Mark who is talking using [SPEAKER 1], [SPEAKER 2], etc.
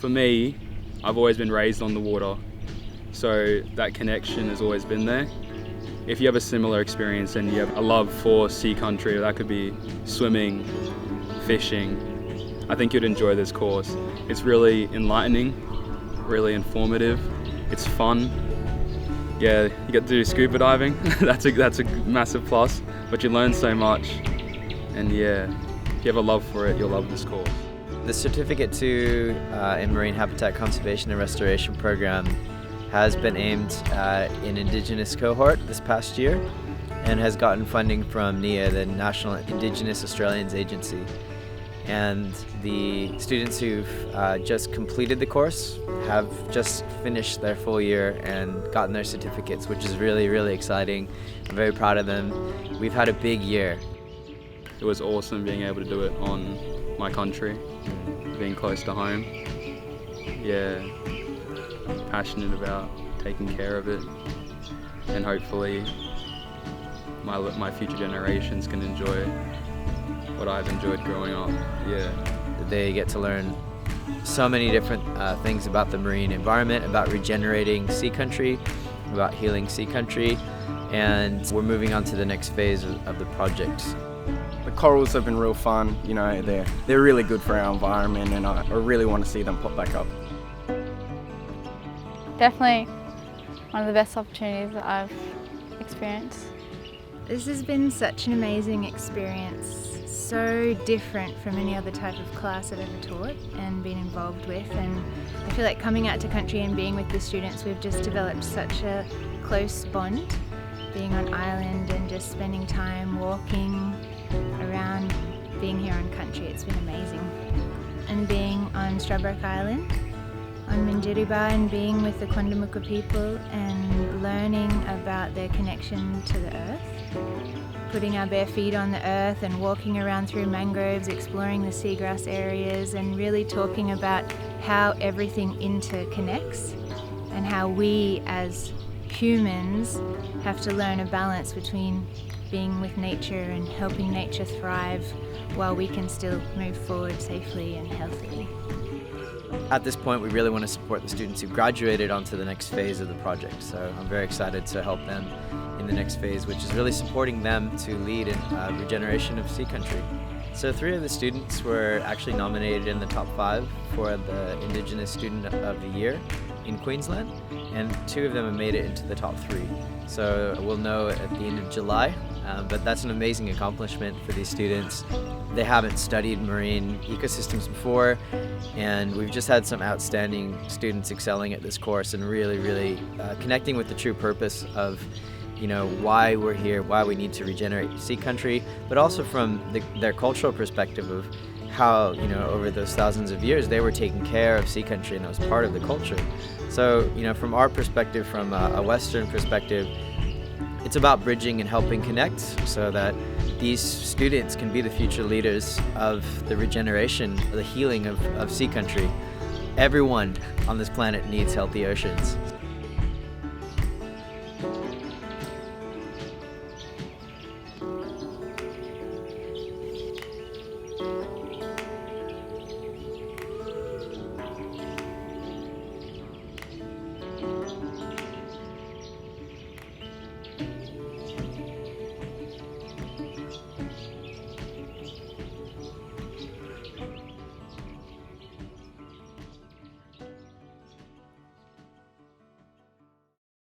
[SPEAKER 1] For me, I've always been raised on the water, so that connection has always been there. If you have a similar experience and you have a love for sea country, that could be swimming, fishing, I think you'd enjoy this course. It's really enlightening, really informative, it's fun. Yeah, you get to do scuba diving, that's a massive plus, but you learn so much, and yeah, if you have a love for it, you'll love this course.
[SPEAKER 2] The Certificate 2 in Marine Habitat Conservation and Restoration program has been aimed at an Indigenous cohort this past year and has gotten funding from NIAA, the National Indigenous Australians Agency. And the students who've just completed the course have just finished their full year and gotten their certificates, which is really, really exciting. I'm very proud of them. We've had a big year.
[SPEAKER 1] It was awesome being able to do it on my country, being close to home. Yeah, passionate about taking care of it, and hopefully my future generations can enjoy what I've enjoyed growing up. Yeah.
[SPEAKER 2] They get to learn so many different things about the marine environment, about regenerating sea country, about healing sea country, and we're moving on to the next phase of the project.
[SPEAKER 3] The corals have been real fun, you know, they're really good for our environment, and I really want to see them pop back up.
[SPEAKER 4] Definitely one of the best opportunities that I've experienced.
[SPEAKER 5] This has been such an amazing experience, so different from any other type of class I've ever taught and been involved with, and I feel like coming out to country and being with the students, we've just developed such a close bond, being on island and just spending time walking around, being here on country. It's been amazing. And being on Stradbroke Island, on Minjerribah, and being with the Quandamooka people and learning about their connection to the earth, putting our bare feet on the earth and walking around through mangroves, exploring the seagrass areas, and really talking about how everything interconnects and how we as humans have to learn a balance between being with nature and helping nature thrive while we can still move forward safely and healthily.
[SPEAKER 2] At this point, we really want to support the students who graduated onto the next phase of the project. So I'm very excited to help them in the next phase, which is really supporting them to lead in regeneration of sea country. So 3 of the students were actually nominated in the top 5 for the Indigenous Student of the Year in Queensland, and 2 of them have made it into the top 3. So we'll know at the end of July, but that's an amazing accomplishment for these students. They haven't studied marine ecosystems before, and we've just had some outstanding students excelling at this course and really connecting with the true purpose of, you know, why we're here, why we need to regenerate sea country, but also from their cultural perspective of how, you know, over those thousands of years they were taking care of sea country and it was part of the culture. So, you know, from our perspective, from a Western perspective, it's about bridging and helping connect so that these students can be the future leaders of the regeneration, the healing of sea country. Everyone on this planet needs healthy oceans.